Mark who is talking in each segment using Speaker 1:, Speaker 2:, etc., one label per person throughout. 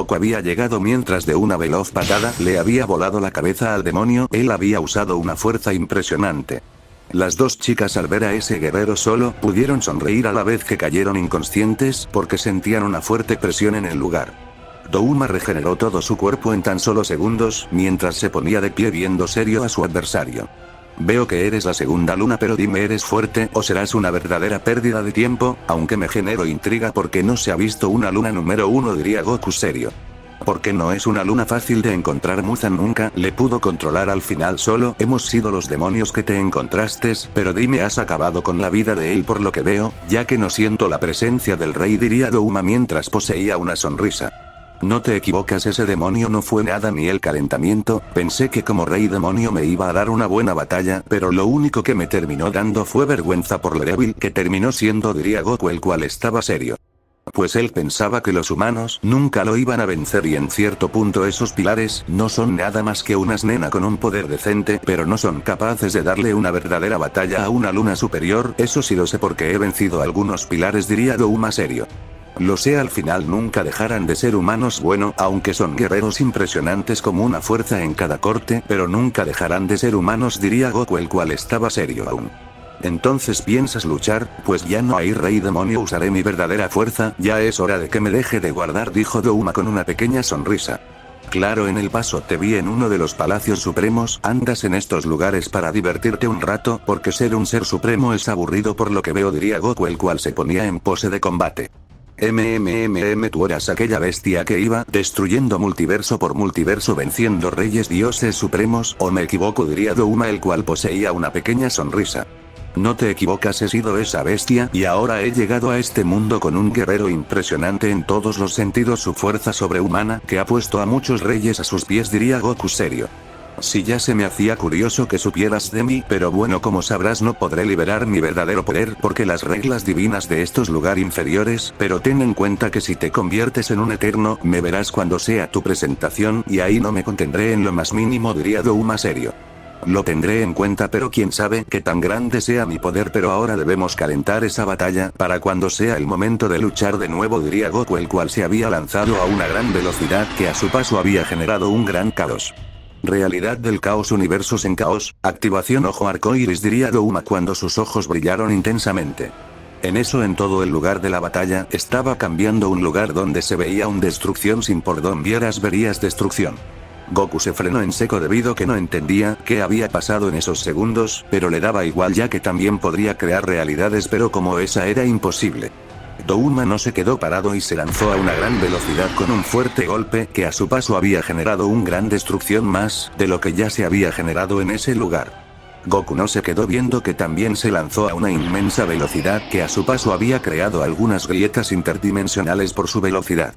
Speaker 1: Goku había llegado mientras de una veloz patada le había volado la cabeza al demonio. Él había usado una fuerza impresionante. Las dos chicas al ver a ese guerrero solo pudieron sonreír a la vez que cayeron inconscientes porque sentían una fuerte presión en el lugar. Douma regeneró todo su cuerpo en tan solo segundos mientras se ponía de pie viendo serio a su adversario. Veo que eres la segunda luna, pero dime, ¿eres fuerte o serás una verdadera pérdida de tiempo? Aunque me genero intriga porque no se ha visto una luna número 1, diría Goku serio. Porque no es una luna fácil de encontrar. Muzan nunca le pudo controlar al final, solo hemos sido los demonios que te encontraste, pero dime, has acabado con la vida de él por lo que veo, ya que no siento la presencia del rey, diría Douma mientras poseía una sonrisa. No te equivocas, ese demonio no fue nada ni el calentamiento. Pensé que como rey demonio me iba a dar una buena batalla, pero lo único que me terminó dando fue vergüenza por lo débil que terminó siendo, diría Goku, el cual estaba serio. Pues él pensaba que los humanos nunca lo iban a vencer, y en cierto punto esos pilares no son nada más que unas nena con un poder decente, pero no son capaces de darle una verdadera batalla a una luna superior. Eso sí lo sé porque he vencido a algunos pilares, diría Douma serio. Lo sé, al final nunca dejarán de ser humanos, bueno, aunque son guerreros impresionantes como una fuerza en cada corte, pero nunca dejarán de ser humanos, diría Goku, el cual estaba serio aún. Entonces, ¿piensas luchar? Pues ya no hay rey demonio, usaré mi verdadera fuerza, ya es hora de que me deje de guardar, dijo Douma con una pequeña sonrisa. Claro, en el paso te vi en uno de los palacios supremos, andas en estos lugares para divertirte un rato, porque ser un ser supremo es aburrido por lo que veo, diría Goku, el cual se ponía en pose de combate. Tú eras aquella bestia que iba destruyendo multiverso por multiverso, venciendo reyes dioses supremos, ¿o me equivoco?, diría Douma, el cual poseía una pequeña sonrisa. No te equivocas, he sido esa bestia y ahora he llegado a este mundo con un guerrero impresionante en todos los sentidos, su fuerza sobrehumana que ha puesto a muchos reyes a sus pies, diría Goku serio. Si ya se me hacía curioso que supieras de mí, pero bueno, como sabrás no podré liberar mi verdadero poder porque las reglas divinas de estos lugares inferiores, pero ten en cuenta que si te conviertes en un eterno, me verás cuando sea tu presentación y ahí no me contendré en lo más mínimo, diría Douma serio. Lo tendré en cuenta, pero quién sabe qué tan grande sea mi poder, pero ahora debemos calentar esa batalla para cuando sea el momento de luchar de nuevo, diría Goku, el cual se había lanzado a una gran velocidad que a su paso había generado un gran caos. Realidad del caos, universos en caos, activación ojo arcoíris, diría Douma cuando sus ojos brillaron intensamente. En eso, en todo el lugar de la batalla, estaba cambiando un lugar donde se veía un destrucción sin por donde vieras verías destrucción. Goku se frenó en seco debido que no entendía qué había pasado en esos segundos, pero le daba igual ya que también podría crear realidades, pero como esa era imposible. Douma no se quedó parado y se lanzó a una gran velocidad con un fuerte golpe que a su paso había generado un gran destrucción más de lo que ya se había generado en ese lugar. Goku no se quedó viendo que también se lanzó a una inmensa velocidad que a su paso había creado algunas grietas interdimensionales por su velocidad.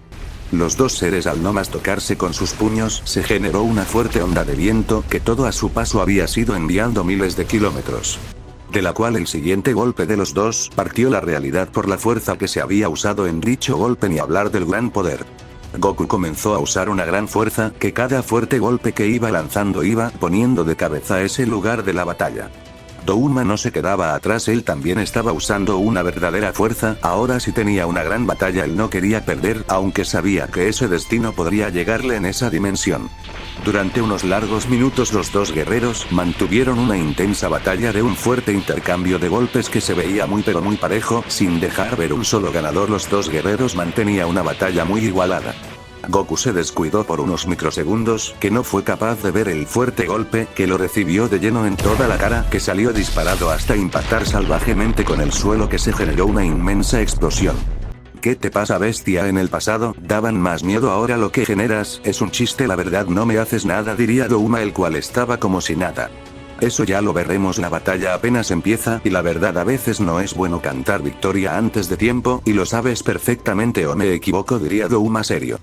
Speaker 1: Los dos seres, al no más tocarse con sus puños, se generó una fuerte onda de viento que todo a su paso había sido enviando miles de kilómetros. De la cual el siguiente golpe de los dos partió la realidad por la fuerza que se había usado en dicho golpe, ni hablar del gran poder. Goku comenzó a usar una gran fuerza que cada fuerte golpe que iba lanzando iba poniendo de cabeza a ese lugar de la batalla. Douma no se quedaba atrás, él también estaba usando una verdadera fuerza, ahora sí tenía una gran batalla, él no quería perder, aunque sabía que ese destino podría llegarle en esa dimensión. Durante unos largos minutos los dos guerreros mantuvieron una intensa batalla de un fuerte intercambio de golpes que se veía muy pero muy parejo, sin dejar ver un solo ganador. Los dos guerreros mantenía una batalla muy igualada. Goku se descuidó por unos microsegundos, que no fue capaz de ver el fuerte golpe que lo recibió de lleno en toda la cara, que salió disparado hasta impactar salvajemente con el suelo, que se generó una inmensa explosión. ¿Qué te pasa, bestia? En el pasado daban más miedo, ahora lo que generas es un chiste, la verdad no me haces nada, diría Douma, el cual estaba como si nada. Eso ya lo veremos, la batalla apenas empieza y la verdad a veces no es bueno cantar victoria antes de tiempo, y lo sabes perfectamente, ¿o me equivoco?, diría Douma serio.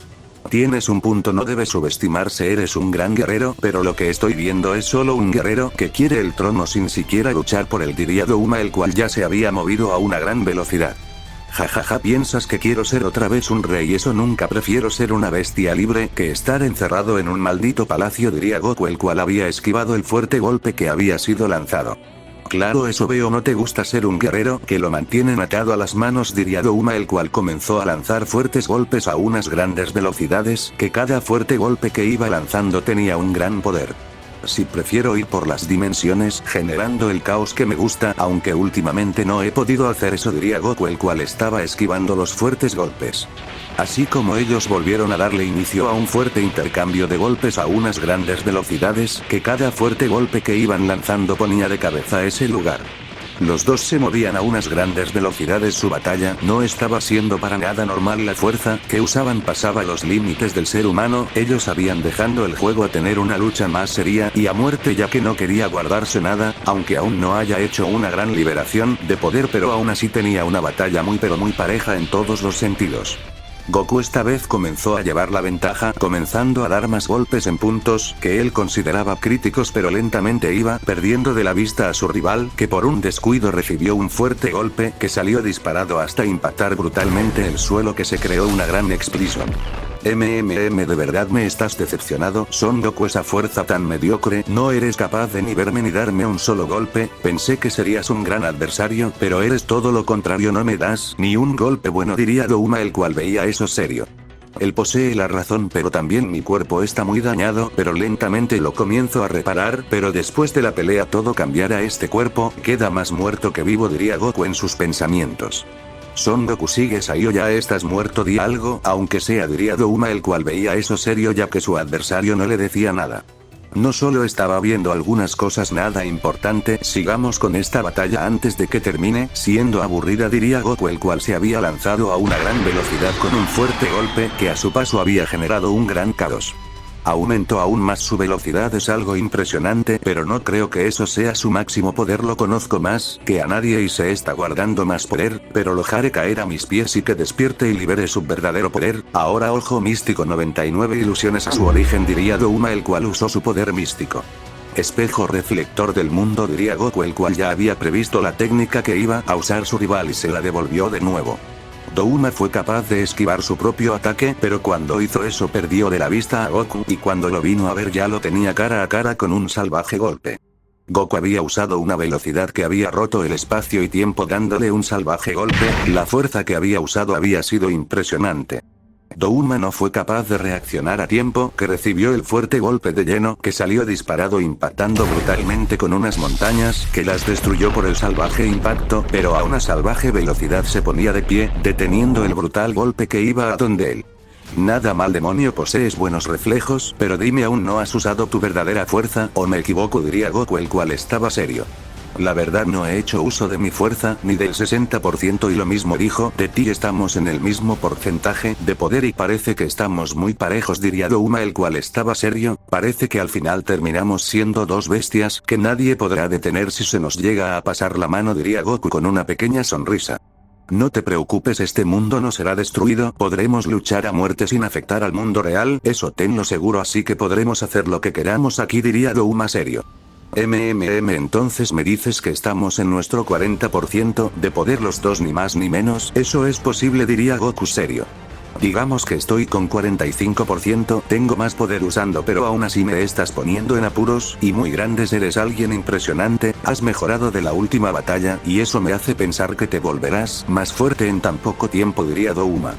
Speaker 1: Tienes un punto, no debes subestimarse, eres un gran guerrero, pero lo que estoy viendo es solo un guerrero que quiere el trono sin siquiera luchar por él, diría Douma, el cual ya se había movido a una gran velocidad. Jajaja, ¿piensas que quiero ser otra vez un rey? Eso nunca, prefiero ser una bestia libre que estar encerrado en un maldito palacio, diría Goku, el cual había esquivado el fuerte golpe que había sido lanzado. Claro, eso veo, no te gusta ser un guerrero que lo mantienen atado a las manos, diría Douma, el cual comenzó a lanzar fuertes golpes a unas grandes velocidades, que cada fuerte golpe que iba lanzando tenía un gran poder. Si prefiero ir por las dimensiones, generando el caos que me gusta, aunque últimamente no he podido hacer eso, diría Goku, el cual estaba esquivando los fuertes golpes. Así como ellos volvieron a darle inicio a un fuerte intercambio de golpes a unas grandes velocidades, que cada fuerte golpe que iban lanzando ponía de cabeza a ese lugar. Los dos se movían a unas grandes velocidades, su batalla no estaba siendo para nada normal, la fuerza que usaban pasaba los límites del ser humano, ellos habían dejado el juego a tener una lucha más seria y a muerte, ya que no quería guardarse nada, aunque aún no haya hecho una gran liberación de poder, pero aún así tenía una batalla muy pareja en todos los sentidos. Goku esta vez comenzó a llevar la ventaja, comenzando a dar más golpes en puntos que él consideraba críticos, pero lentamente iba perdiendo de la vista a su rival, que por un descuido recibió un fuerte golpe que salió disparado hasta impactar brutalmente el suelo, que se creó una gran explosión. De verdad me estás decepcionado, Son Goku, esa fuerza tan mediocre, no eres capaz de ni verme ni darme un solo golpe, pensé que serías un gran adversario, pero eres todo lo contrario, no me das ni un golpe bueno, diría Douma, el cual veía eso serio. Él posee la razón, pero también mi cuerpo está muy dañado, pero lentamente lo comienzo a reparar, pero después de la pelea todo cambiará, este cuerpo queda más muerto que vivo, diría Goku en sus pensamientos. Son Goku, ¿sigues ahí o ya estás muerto? Di algo, aunque sea, diría Douma, el cual veía eso serio, ya que su adversario no le decía nada. No solo estaba viendo algunas cosas, nada importante, sigamos con esta batalla antes de que termine siendo aburrida, diría Goku, el cual se había lanzado a una gran velocidad con un fuerte golpe que a su paso había generado un gran caos. Aumentó aún más su velocidad, es algo impresionante, pero no creo que eso sea su máximo poder, lo conozco más que a nadie y se está guardando más poder, pero lo haré caer a mis pies y que despierte y libere su verdadero poder. Ahora ojo místico, 99 ilusiones a su origen, diría Douma, el cual usó su poder místico. Espejo reflector del mundo, diría Goku, el cual ya había previsto la técnica que iba a usar su rival y se la devolvió de nuevo. Douma fue capaz de esquivar su propio ataque, pero cuando hizo eso perdió de la vista a Goku, y cuando lo vino a ver ya lo tenía cara a cara con un salvaje golpe. Goku había usado una velocidad que había roto el espacio y tiempo dándole un salvaje golpe, la fuerza que había usado había sido impresionante. Douma no fue capaz de reaccionar a tiempo, que recibió el fuerte golpe de lleno que salió disparado impactando brutalmente con unas montañas que las destruyó por el salvaje impacto, pero a una salvaje velocidad se ponía de pie, deteniendo el brutal golpe que iba a donde él. Nada mal, demonio, posees buenos reflejos, pero dime, ¿aún no has usado tu verdadera fuerza o me equivoco? Diría Goku, el cual estaba serio. La verdad no he hecho uso de mi fuerza, ni del 60%, y lo mismo dijo de ti, estamos en el mismo porcentaje de poder y parece que estamos muy parejos, diría Douma, el cual estaba serio, parece que al final terminamos siendo dos bestias que nadie podrá detener si se nos llega a pasar la mano, diría Goku con una pequeña sonrisa. No te preocupes, este mundo no será destruido, podremos luchar a muerte sin afectar al mundo real, eso tenlo seguro, así que podremos hacer lo que queramos aquí, diría Douma serio. Entonces me dices que estamos en nuestro 40% de poder los dos, ni más ni menos, eso es posible, diría Goku serio. Digamos que estoy con 45%, tengo más poder usando, pero aún así me estás poniendo en apuros, y muy grandes, eres alguien impresionante, has mejorado de la última batalla, y eso me hace pensar que te volverás más fuerte en tan poco tiempo, diría Douma.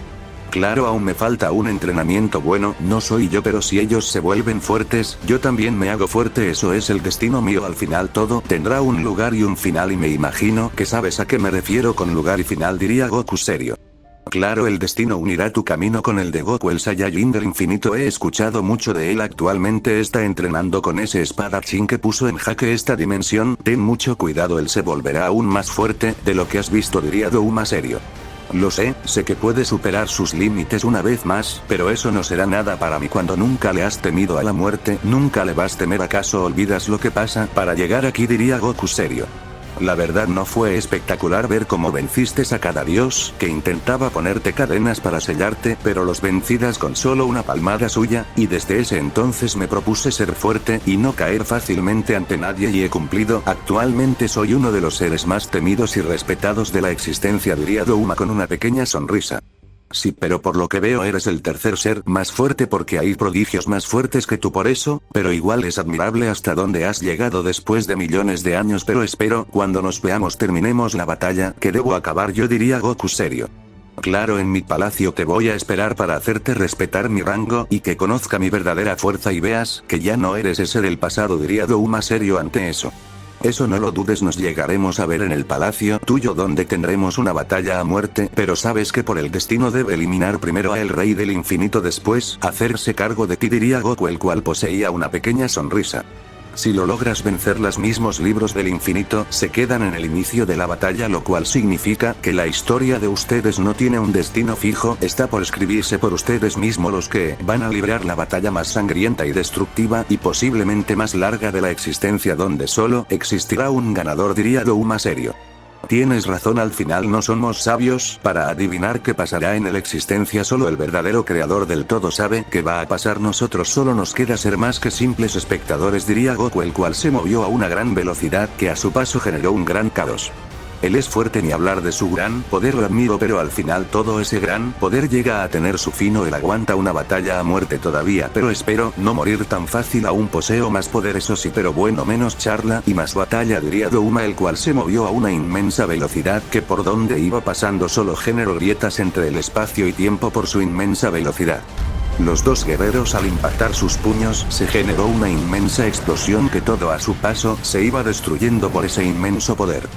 Speaker 1: Claro, aún me falta un entrenamiento bueno, no soy yo, pero si ellos se vuelven fuertes, yo también me hago fuerte, eso es el destino mío, al final todo tendrá un lugar y un final, y me imagino que sabes a qué me refiero con lugar y final, diría Goku serio. Claro, el destino unirá tu camino con el de Goku, el Saiyajin del infinito, he escuchado mucho de él, actualmente está entrenando con ese espadachín que puso en jaque esta dimensión, ten mucho cuidado, él se volverá aún más fuerte de lo que has visto, diría Douma serio. Lo sé que puede superar sus límites una vez más, pero eso no será nada para mí cuando nunca le has temido a la muerte, nunca le vas a temer, ¿acaso olvidas lo que pasa para llegar aquí? Diría Goku serio. La verdad no fue espectacular ver cómo venciste a cada dios que intentaba ponerte cadenas para sellarte, pero los vencidas con solo una palmada suya, y desde ese entonces me propuse ser fuerte y no caer fácilmente ante nadie y he cumplido, actualmente soy uno de los seres más temidos y respetados de la existencia, diría Douma con una pequeña sonrisa. Sí, pero por lo que veo eres el tercer ser más fuerte porque hay prodigios más fuertes que tú por eso, pero igual es admirable hasta dónde has llegado después de millones de años, pero espero, cuando nos veamos terminemos la batalla, que debo acabar, yo diría Goku serio. Claro, en mi palacio te voy a esperar para hacerte respetar mi rango y que conozca mi verdadera fuerza y veas que ya no eres ese del pasado, diría Douma serio ante eso. Eso no lo dudes, nos llegaremos a ver en el palacio tuyo donde tendremos una batalla a muerte, pero sabes que por el destino debe eliminar primero a el rey del infinito, después hacerse cargo de ti, diría Goku, el cual poseía una pequeña sonrisa. Si lo logras vencer, los mismos libros del infinito se quedan en el inicio de la batalla, lo cual significa que la historia de ustedes no tiene un destino fijo, está por escribirse por ustedes mismos, los que van a librar la batalla más sangrienta y destructiva y posiblemente más larga de la existencia, donde solo existirá un ganador, diría Douma serio. Tienes razón, al final no somos sabios para adivinar qué pasará en la existencia, solo el verdadero creador del todo sabe qué va a pasar, nosotros solo nos queda ser más que simples espectadores, diría Goku, el cual se movió a una gran velocidad que a su paso generó un gran caos. Él es fuerte, ni hablar de su gran poder, lo admiro, pero al final todo ese gran poder llega a tener su fin o él aguanta una batalla a muerte todavía, pero espero no morir tan fácil, aún poseo más poder, eso sí, pero bueno, menos charla y más batalla, diría Douma, el cual se movió a una inmensa velocidad que por donde iba pasando solo generó grietas entre el espacio y tiempo por su inmensa velocidad. Los dos guerreros, al impactar sus puños, se generó una inmensa explosión que todo a su paso se iba destruyendo por ese inmenso poder,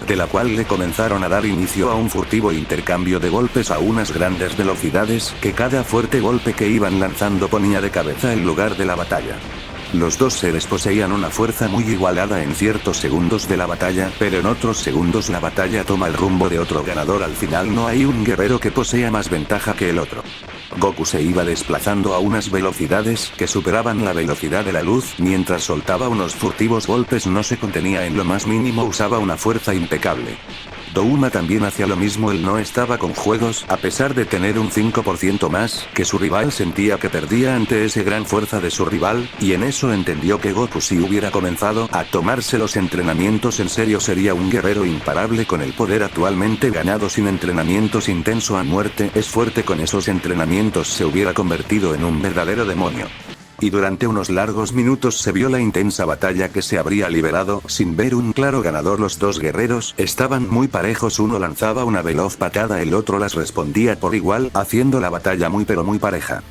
Speaker 1: de la cual le comenzaron a dar inicio a un furtivo intercambio de golpes a unas grandes velocidades, que cada fuerte golpe que iban lanzando ponía de cabeza el lugar de la batalla. Los dos seres poseían una fuerza muy igualada en ciertos segundos de la batalla, pero en otros segundos la batalla toma el rumbo de otro ganador, al final no hay un guerrero que posea más ventaja que el otro. Goku se iba desplazando a unas velocidades que superaban la velocidad de la luz, mientras soltaba unos furtivos golpes, no se contenía en lo más mínimo, usaba una fuerza impecable. Douma también hacía lo mismo, él no estaba con juegos, a pesar de tener un 5% más que su rival, sentía que perdía ante esa gran fuerza de su rival, y en eso entendió que Goku, si hubiera comenzado a tomarse los entrenamientos en serio, sería un guerrero imparable con el poder actualmente ganado sin entrenamientos intenso a muerte, es fuerte con esos entrenamientos, se hubiera convertido en un verdadero demonio. Y durante unos largos minutos se vio la intensa batalla que se habría liberado, sin ver un claro ganador. Los dos guerreros estaban muy parejos, uno lanzaba una veloz patada, el otro las respondía por igual, haciendo la batalla muy pero muy pareja.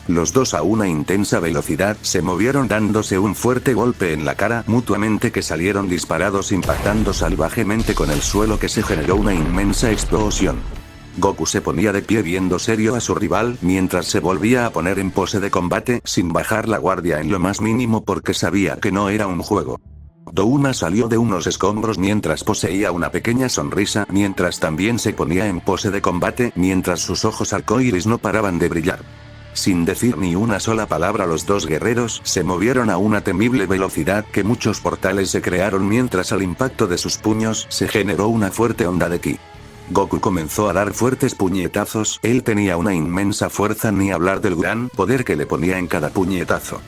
Speaker 1: Los dos a una intensa velocidad se movieron dándose un fuerte golpe en la cara mutuamente, que salieron disparados impactando salvajemente con el suelo, que se generó una inmensa explosión. Goku se ponía de pie viendo serio a su rival, mientras se volvía a poner en pose de combate, sin bajar la guardia en lo más mínimo porque sabía que no era un juego. Douma salió de unos escombros mientras poseía una pequeña sonrisa, mientras también se ponía en pose de combate, mientras sus ojos arcoíris no paraban de brillar. Sin decir ni una sola palabra, los dos guerreros se movieron a una temible velocidad que muchos portales se crearon, mientras al impacto de sus puños se generó una fuerte onda de ki. Goku comenzó a dar fuertes puñetazos, él tenía una inmensa fuerza, ni hablar del gran poder que le ponía en cada puñetazo.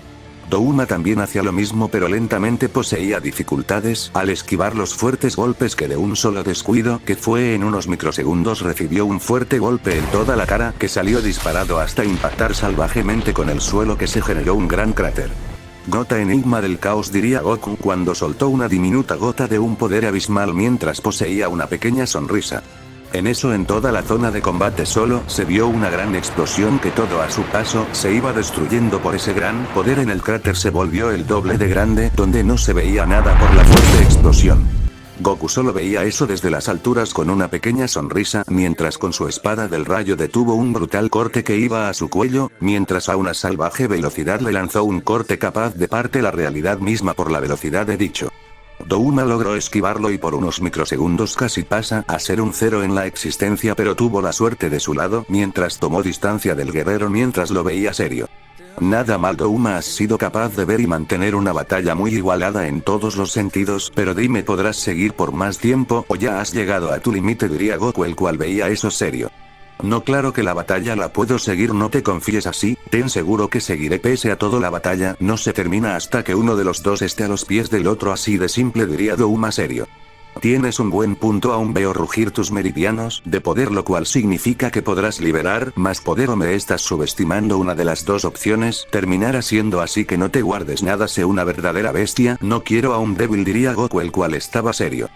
Speaker 1: Douma también hacía lo mismo, pero lentamente poseía dificultades al esquivar los fuertes golpes, que de un solo descuido, que fue en unos microsegundos, recibió un fuerte golpe en toda la cara que salió disparado hasta impactar salvajemente con el suelo, que se generó un gran cráter. Gota enigma del caos, diría Goku cuando soltó una diminuta gota de un poder abismal mientras poseía una pequeña sonrisa. En eso, en toda la zona de combate solo se vio una gran explosión que todo a su paso se iba destruyendo por ese gran poder. En el cráter se volvió el doble de grande, donde no se veía nada por la fuerte explosión. Goku solo veía eso desde las alturas con una pequeña sonrisa, mientras con su espada del rayo detuvo un brutal corte que iba a su cuello, mientras a una salvaje velocidad le lanzó un corte capaz de parte la realidad misma por la velocidad de dicho. Douma logró esquivarlo y por unos microsegundos casi pasa a ser un cero en la existencia, pero tuvo la suerte de su lado mientras tomó distancia del guerrero mientras lo veía serio. Nada mal, Douma, has sido capaz de ver y mantener una batalla muy igualada en todos los sentidos, pero dime, ¿podrás seguir por más tiempo o ya has llegado a tu límite?, diría Goku, el cual veía eso serio. No, claro que la batalla la puedo seguir, no te confíes así, ten seguro que seguiré pese a todo. La batalla no se termina hasta que uno de los dos esté a los pies del otro, así de simple, diría Douma serio. Tienes un buen punto, aún veo rugir tus meridianos de poder, lo cual significa que podrás liberar más poder, o me estás subestimando. Una de las dos opciones terminará siendo así, que no te guardes nada, sé una verdadera bestia. No quiero a un débil, diría Goku, el cual estaba serio.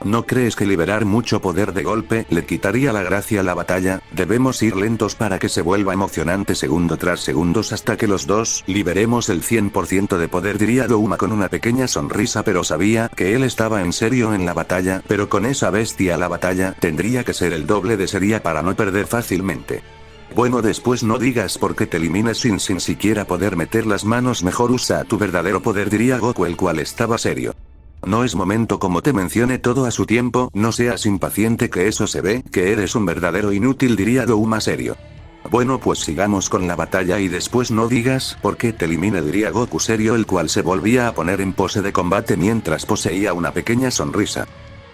Speaker 1: ¿No crees que liberar mucho poder de golpe le quitaría la gracia a la batalla? Debemos ir lentos para que se vuelva emocionante segundo tras segundos hasta que los dos liberemos el 100% de poder, diría Douma con una pequeña sonrisa, pero sabía que él estaba en serio en la batalla, pero con esa bestia la batalla tendría que ser el doble de seria para no perder fácilmente. Bueno, después no digas por qué te elimines sin siquiera poder meter las manos, mejor usa tu verdadero poder, diría Goku, el cual estaba serio. No es momento, como te mencioné todo a su tiempo, no seas impaciente, que eso se ve, que eres un verdadero inútil, diría Douma serio. Bueno, pues sigamos con la batalla y después no digas por qué te elimine, diría Goku serio, el cual se volvía a poner en pose de combate mientras poseía una pequeña sonrisa.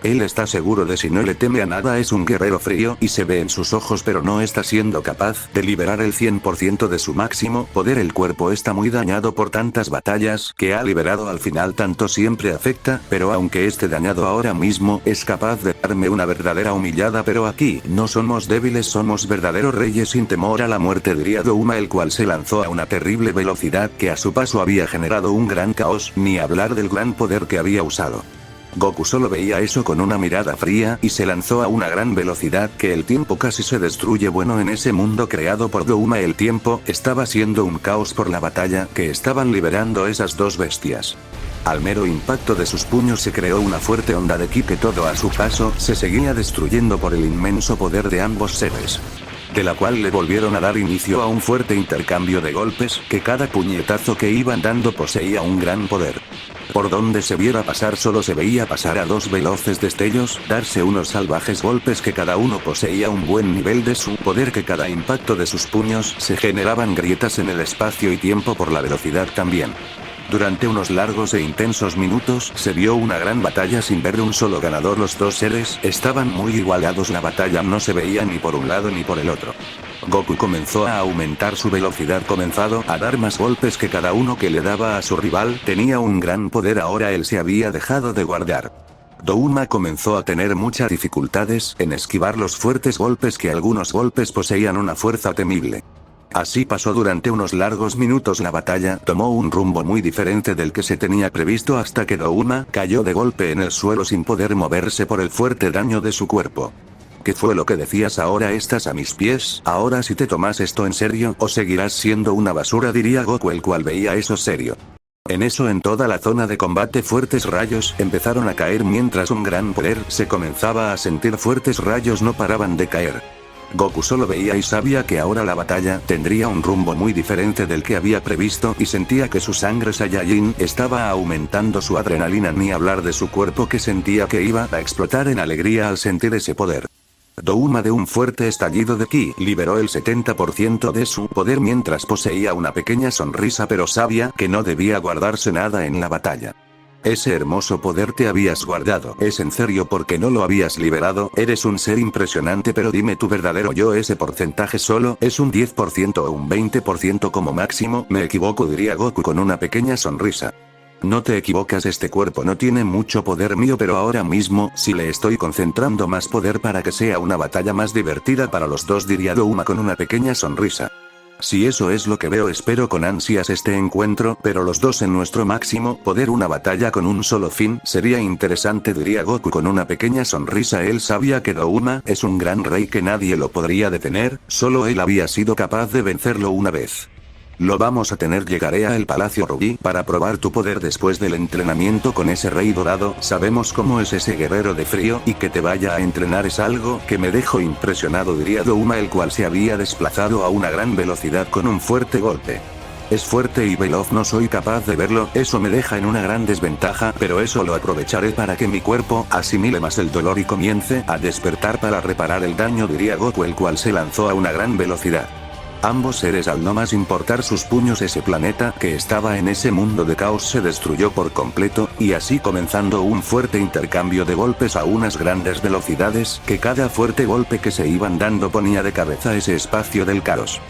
Speaker 1: Él está seguro de si no le teme a nada, es un guerrero frío y se ve en sus ojos, pero no está siendo capaz de liberar el 100% de su máximo poder. El cuerpo está muy dañado por tantas batallas que ha liberado al final, tanto siempre afecta, pero aunque esté dañado ahora mismo, es capaz de darme una verdadera humillada. Pero aquí no somos débiles, somos verdaderos reyes sin temor a la muerte, diría Douma, el cual se lanzó a una terrible velocidad que a su paso había generado un gran caos, ni hablar del gran poder que había usado. Goku solo veía eso con una mirada fría y se lanzó a una gran velocidad que el tiempo casi se destruye. Bueno, en ese mundo creado por Douma el tiempo estaba siendo un caos por la batalla que estaban liberando esas dos bestias. Al mero impacto de sus puños se creó una fuerte onda de ki que todo a su paso se seguía destruyendo por el inmenso poder de ambos seres, de la cual le volvieron a dar inicio a un fuerte intercambio de golpes, que cada puñetazo que iban dando poseía un gran poder. Por donde se viera pasar solo se veía pasar a dos veloces destellos, darse unos salvajes golpes que cada uno poseía un buen nivel de su poder, que cada impacto de sus puños se generaban grietas en el espacio y tiempo por la velocidad también. Durante unos largos e intensos minutos se vio una gran batalla sin ver un solo ganador. Los dos seres estaban muy igualados, la batalla no se veía ni por un lado ni por el otro. Goku comenzó a aumentar su velocidad, comenzado a dar más golpes que cada uno que le daba a su rival. Tenía un gran poder, ahora él se había dejado de guardar. Douma comenzó a tener muchas dificultades en esquivar los fuertes golpes, que algunos golpes poseían una fuerza temible. Así pasó durante unos largos minutos. La batalla tomó un rumbo muy diferente del que se tenía previsto, hasta que Douma cayó de golpe en el suelo sin poder moverse por el fuerte daño de su cuerpo. ¿Qué fue lo que decías? Ahora estás a mis pies. Ahora si te tomas esto en serio o seguirás siendo una basura, diría Goku, el cual veía eso serio. En eso, en toda la zona de combate, fuertes rayos empezaron a caer mientras un gran poder se comenzaba a sentir. Fuertes rayos no paraban de caer. Goku solo veía y sabía que ahora la batalla tendría un rumbo muy diferente del que había previsto, y sentía que su sangre Saiyajin estaba aumentando, su adrenalina, ni hablar de su cuerpo que sentía que iba a explotar en alegría al sentir ese poder. Douma, de un fuerte estallido de ki, liberó el 70% de su poder mientras poseía una pequeña sonrisa, pero sabía que no debía guardarse nada en la batalla. Ese hermoso poder te habías guardado. ¿Es en serio porque no lo habías liberado? Eres un ser impresionante, pero dime tu verdadero yo. Ese porcentaje solo es un 10% o un 20% como máximo. Me equivoco, diría Goku con una pequeña sonrisa. No te equivocas, este cuerpo no tiene mucho poder mío, pero ahora mismo sí le estoy concentrando más poder para que sea una batalla más divertida para los dos, diría Douma con una pequeña sonrisa. Si eso es lo que veo, espero con ansias este encuentro, pero los dos en nuestro máximo poder, una batalla con un solo fin, sería interesante, diría Goku con una pequeña sonrisa. Él sabía que Douma es un gran rey, que nadie lo podría detener, solo él había sido capaz de vencerlo una vez. Lo vamos a tener. Llegaré a el Palacio Rubí para probar tu poder después del entrenamiento con ese rey dorado. Sabemos cómo es ese guerrero de frío, y que te vaya a entrenar es algo que me dejó impresionado, diría Douma, el cual se había desplazado a una gran velocidad con un fuerte golpe. Es fuerte y veloz, no soy capaz de verlo, eso me deja en una gran desventaja, pero eso lo aprovecharé para que mi cuerpo asimile más el dolor y comience a despertar para reparar el daño, diría Goku, el cual se lanzó a una gran velocidad. Ambos seres, al no más importar sus puños, ese planeta que estaba en ese mundo de caos se destruyó por completo, y así comenzando un fuerte intercambio de golpes a unas grandes velocidades, que cada fuerte golpe que se iban dando ponía de cabeza ese espacio del caos.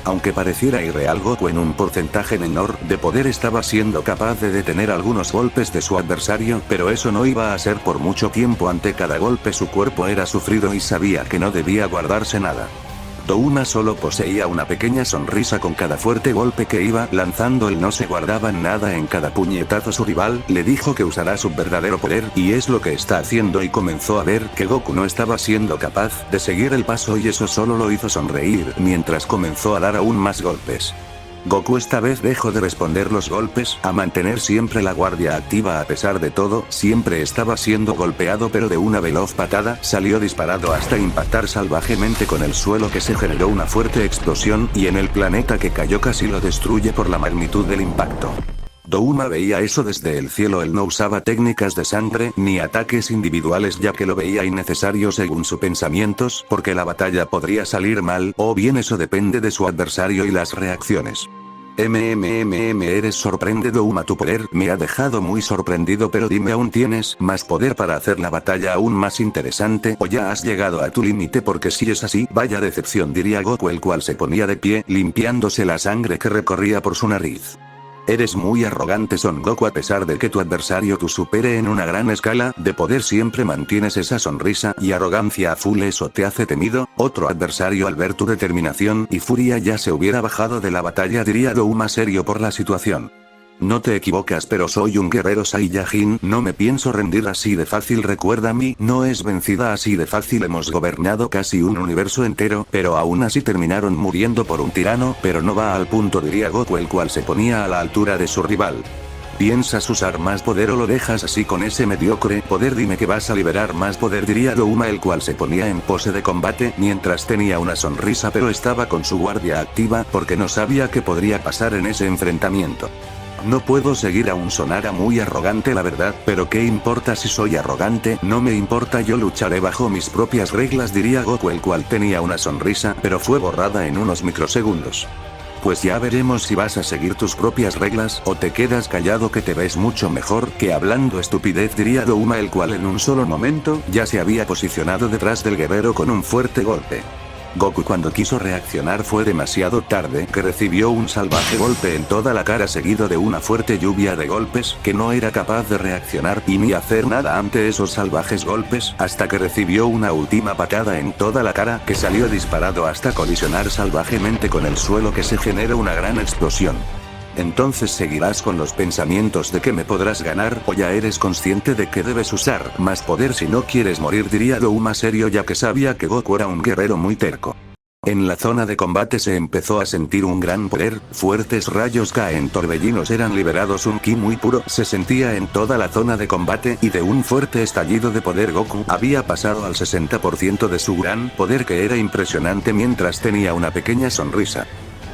Speaker 1: Aunque pareciera irreal, Goku en un porcentaje menor de poder estaba siendo capaz de detener algunos golpes de su adversario, pero eso no iba a ser por mucho tiempo. Ante cada golpe su cuerpo era sufrido y sabía que no debía guardarse nada. Douma solo poseía una pequeña sonrisa con cada fuerte golpe que iba lanzando. Él no se guardaba nada en cada puñetazo. Su rival le dijo que usará su verdadero poder, y es lo que está haciendo, y comenzó a ver que Goku no estaba siendo capaz de seguir el paso, y eso solo lo hizo sonreír mientras comenzó a dar aún más golpes. Goku esta vez dejó de responder los golpes, a mantener siempre la guardia activa. A pesar de todo, siempre estaba siendo golpeado, pero de una veloz patada salió disparado hasta impactar salvajemente con el suelo, que se generó una fuerte explosión, y en el planeta que cayó casi lo destruye por la magnitud del impacto. Douma veía eso desde el cielo. Él no usaba técnicas de sangre ni ataques individuales, ya que lo veía innecesario según sus pensamientos, porque la batalla podría salir mal, o bien eso depende de su adversario y las reacciones. Eres sorprende, Douma. Tu poder me ha dejado muy sorprendido, pero dime, ¿aún tienes más poder para hacer la batalla aún más interesante, o ya has llegado a tu límite? Porque si es así, vaya decepción, diría Goku, el cual se ponía de pie, limpiándose la sangre que recorría por su nariz. Eres muy arrogante, Son Goku. A pesar de que tu adversario te supere en una gran escala de poder, siempre mantienes esa sonrisa y arrogancia a full. ¿Eso te hace temido? Otro adversario, al ver tu determinación y furia, ya se hubiera bajado de la batalla, diría Douma serio por la situación. No te equivocas, pero soy un guerrero Saiyajin, no me pienso rendir así de fácil. Recuerda, a mí no es vencida así de fácil. Hemos gobernado casi un universo entero, pero aún así terminaron muriendo por un tirano, pero no va al punto, diría Goku, el cual se ponía a la altura de su rival. ¿Piensas usar más poder o lo dejas así con ese mediocre poder? Dime que vas a liberar más poder, diría Douma, el cual se ponía en pose de combate mientras tenía una sonrisa, pero estaba con su guardia activa porque no sabía qué podría pasar en ese enfrentamiento. No puedo seguir. Aún sonara muy arrogante, la verdad, pero ¿qué importa si soy arrogante? No me importa, yo lucharé bajo mis propias reglas, diría Goku, el cual tenía una sonrisa, pero fue borrada en unos microsegundos. Pues ya veremos si vas a seguir tus propias reglas o te quedas callado, que te ves mucho mejor que hablando estupidez, diría Douma, el cual en un solo momento ya se había posicionado detrás del guerrero con un fuerte golpe. Goku, cuando quiso reaccionar, fue demasiado tarde, que recibió un salvaje golpe en toda la cara seguido de una fuerte lluvia de golpes, que no era capaz de reaccionar y ni hacer nada ante esos salvajes golpes, hasta que recibió una última patada en toda la cara, que salió disparado hasta colisionar salvajemente con el suelo, que se generó una gran explosión. Entonces seguirás con los pensamientos de que me podrás ganar, o ya eres consciente de que debes usar más poder si no quieres morir, diría Douma serio, ya que sabía que Goku era un guerrero muy terco. En la zona de combate se empezó a sentir un gran poder, fuertes rayos caen, torbellinos eran liberados, un ki muy puro se sentía en toda la zona de combate, y de un fuerte estallido de poder Goku había pasado al 60% de su gran poder, que era impresionante mientras tenía una pequeña sonrisa.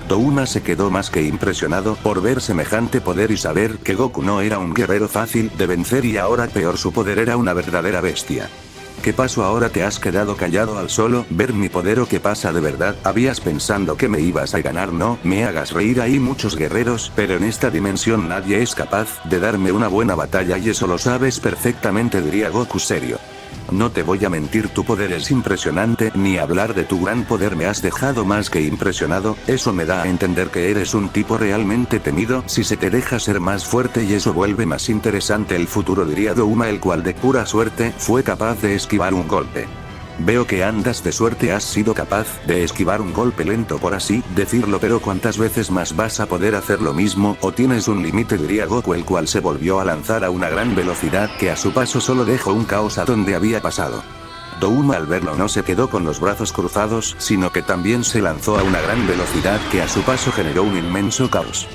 Speaker 1: Douma se quedó más que impresionado por ver semejante poder y saber que Goku no era un guerrero fácil de vencer, y ahora peor, su poder era una verdadera bestia. ¿Qué pasó ahora? ¿Te has quedado callado al solo ver mi poder, o qué pasa de verdad? ¿Habías pensado que me ibas a ganar? No me hagas reír, hay muchos guerreros, pero en esta dimensión nadie es capaz de darme una buena batalla, y eso lo sabes perfectamente, diría Goku serio. No te voy a mentir, tu poder es impresionante, ni hablar de tu gran poder me has dejado más que impresionado, eso me da a entender que eres un tipo realmente temido, si se te deja ser más fuerte y eso vuelve más interesante el futuro, diría Douma, el cual de pura suerte fue capaz de esquivar un golpe. Veo que andas de suerte, has sido capaz de esquivar un golpe lento, por así decirlo, pero ¿cuántas veces más vas a poder hacer lo mismo? ¿O tienes un límite? Diría Goku, el cual se volvió a lanzar a una gran velocidad, que a su paso solo dejó un caos a donde había pasado. Douma al verlo no se quedó con los brazos cruzados, sino que también se lanzó a una gran velocidad, que a su paso generó un inmenso caos.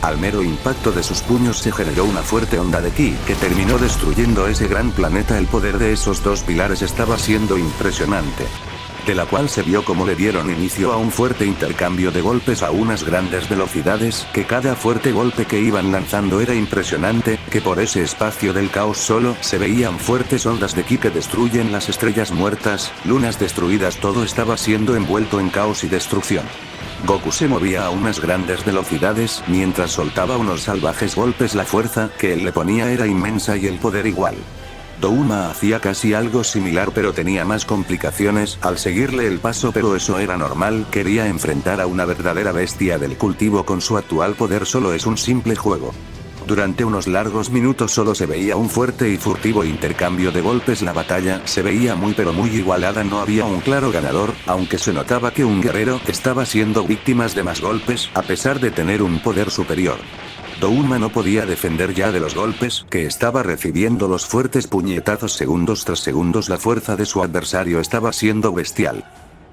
Speaker 1: Al mero impacto de sus puños se generó una fuerte onda de ki, que terminó destruyendo ese gran planeta. El poder de esos dos pilares estaba siendo impresionante, de la cual se vio como le dieron inicio a un fuerte intercambio de golpes a unas grandes velocidades, que cada fuerte golpe que iban lanzando era impresionante, que por ese espacio del caos solo se veían fuertes ondas de ki que destruyen las estrellas muertas, lunas destruidas, todo estaba siendo envuelto en caos y destrucción. Goku se movía a unas grandes velocidades mientras soltaba unos salvajes golpes, la fuerza que él le ponía era inmensa y el poder igual. Douma hacía casi algo similar pero tenía más complicaciones al seguirle el paso, pero eso era normal, quería enfrentar a una verdadera bestia del cultivo con su actual poder, solo es un simple juego. Durante unos largos minutos solo se veía un fuerte y furtivo intercambio de golpes, la batalla se veía muy pero muy igualada, no había un claro ganador, aunque se notaba que un guerrero estaba siendo víctima de más golpes, a pesar de tener un poder superior. Douma no podía defender ya de los golpes que estaba recibiendo, los fuertes puñetazos segundos tras segundos, la fuerza de su adversario estaba siendo bestial.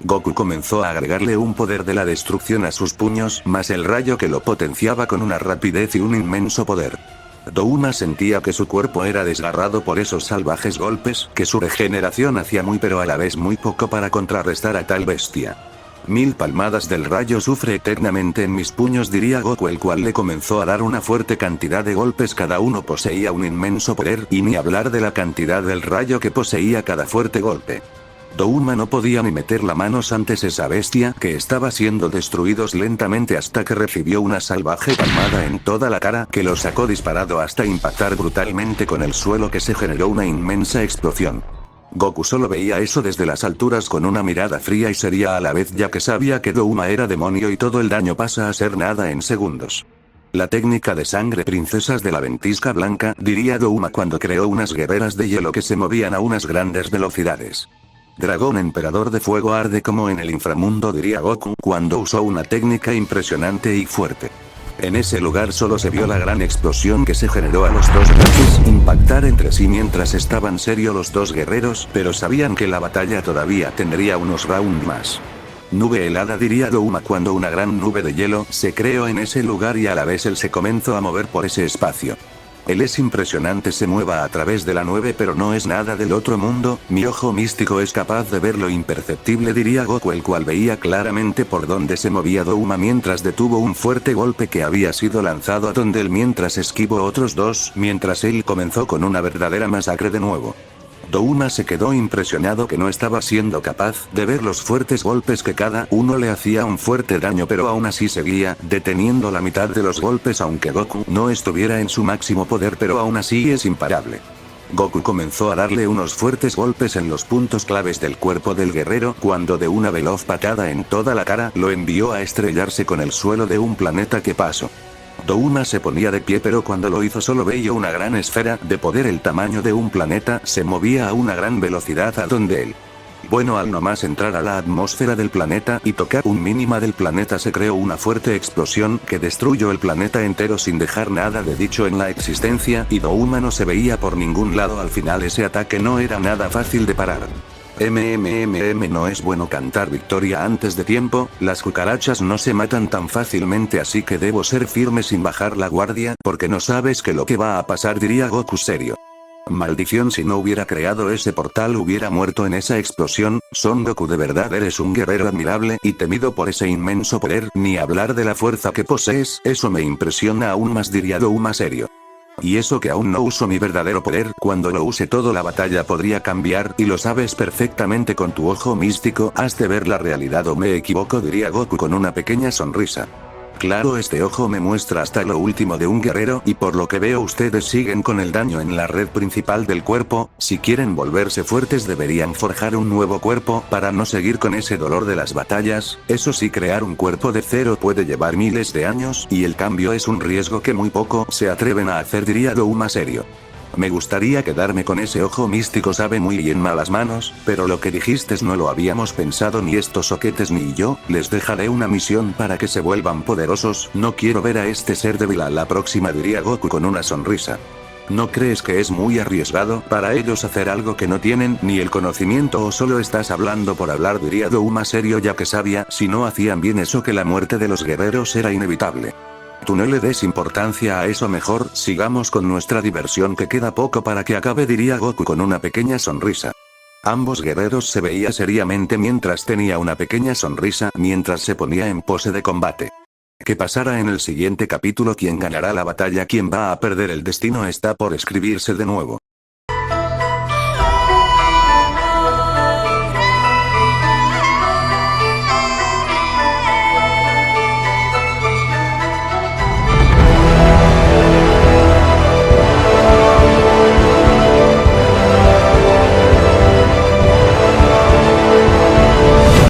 Speaker 1: Goku comenzó a agregarle un poder de la destrucción a sus puños, más el rayo que lo potenciaba con una rapidez y un inmenso poder. Douma sentía que su cuerpo era desgarrado por esos salvajes golpes, que su regeneración hacía muy pero a la vez muy poco para contrarrestar a tal bestia. 1000 palmadas del rayo sufre eternamente en mis puños, diría Goku, el cual le comenzó a dar una fuerte cantidad de golpes, cada uno poseía un inmenso poder, y ni hablar de la cantidad del rayo que poseía cada fuerte golpe. Douma no podía ni meter la mano ante esa bestia que estaba siendo destruidos lentamente hasta que recibió una salvaje palmada en toda la cara que lo sacó disparado hasta impactar brutalmente con el suelo, que se generó una inmensa explosión. Goku solo veía eso desde las alturas con una mirada fría y seria a la vez, ya que sabía que Douma era demonio y todo el daño pasa a ser nada en segundos. La técnica de sangre princesas de la ventisca blanca, diría Douma cuando creó unas guerreras de hielo que se movían a unas grandes velocidades. Dragón emperador de fuego arde como en el inframundo, diría Goku cuando usó una técnica impresionante y fuerte. En ese lugar solo se vio la gran explosión que se generó a los dos bloques impactar entre sí mientras estaban serios los dos guerreros, pero sabían que la batalla todavía tendría unos rounds más. Nube helada, diría Douma cuando una gran nube de hielo se creó en ese lugar y a la vez él se comenzó a mover por ese espacio. Él es impresionante, se mueva a través de la nube pero no es nada del otro mundo, mi ojo místico es capaz de ver lo imperceptible, diría Goku, el cual veía claramente por dónde se movía Douma mientras detuvo un fuerte golpe que había sido lanzado a donde él mientras esquivó otros dos, mientras él comenzó con una verdadera masacre de nuevo. Douma se quedó impresionado que no estaba siendo capaz de ver los fuertes golpes que cada uno le hacía un fuerte daño, pero aún así seguía deteniendo la mitad de los golpes aunque Goku no estuviera en su máximo poder, pero aún así es imparable. Goku comenzó a darle unos fuertes golpes en los puntos claves del cuerpo del guerrero cuando de una veloz patada en toda la cara lo envió a estrellarse con el suelo de un planeta que pasó. Douma se ponía de pie, pero cuando lo hizo solo veía una gran esfera de poder el tamaño de un planeta, se movía a una gran velocidad a donde él. Bueno, al nomás entrar a la atmósfera del planeta y tocar un mínima del planeta se creó una fuerte explosión que destruyó el planeta entero sin dejar nada de dicho en la existencia, y Douma no se veía por ningún lado. Al final ese ataque no era nada fácil de parar. No es bueno cantar victoria antes de tiempo, las cucarachas no se matan tan fácilmente, así que debo ser firme sin bajar la guardia, porque no sabes que lo que va a pasar, diría Goku serio. Maldición, si no hubiera creado ese portal hubiera muerto en esa explosión. Son Goku, de verdad eres un guerrero admirable y temido por ese inmenso poder, ni hablar de la fuerza que posees, eso me impresiona aún más, diría Douma serio. Y eso que aún no uso mi verdadero poder, cuando lo use todo la batalla podría cambiar, y lo sabes perfectamente con tu ojo místico, has de ver la realidad o me equivoco, diría Goku con una pequeña sonrisa. Claro, este ojo me muestra hasta lo último de un guerrero y por lo que veo ustedes siguen con el daño en la red principal del cuerpo. Si quieren volverse fuertes deberían forjar un nuevo cuerpo para no seguir con ese dolor de las batallas. Eso sí, crear un cuerpo de cero puede llevar miles de años y el cambio es un riesgo que muy poco se atreven a hacer, diría Douma serio. Me gustaría quedarme con ese ojo místico, sabe muy bien malas manos, pero lo que dijiste no lo habíamos pensado ni estos soquetes ni yo, les dejaré una misión para que se vuelvan poderosos, no quiero ver a este ser débil a la próxima, diría Goku con una sonrisa. ¿No crees que es muy arriesgado para ellos hacer algo que no tienen ni el conocimiento o solo estás hablando por hablar, diría Douma serio, ya que sabía si no hacían bien eso que la muerte de los guerreros era inevitable. Tú no le des importancia a eso, mejor sigamos con nuestra diversión que queda poco para que acabe, diría Goku con una pequeña sonrisa. Ambos guerreros se veían seriamente mientras tenía una pequeña sonrisa mientras se ponía en pose de combate. ¿Qué pasará en el siguiente capítulo? ¿Quién ganará la batalla? ¿Quién va a perder? El destino está por escribirse de nuevo.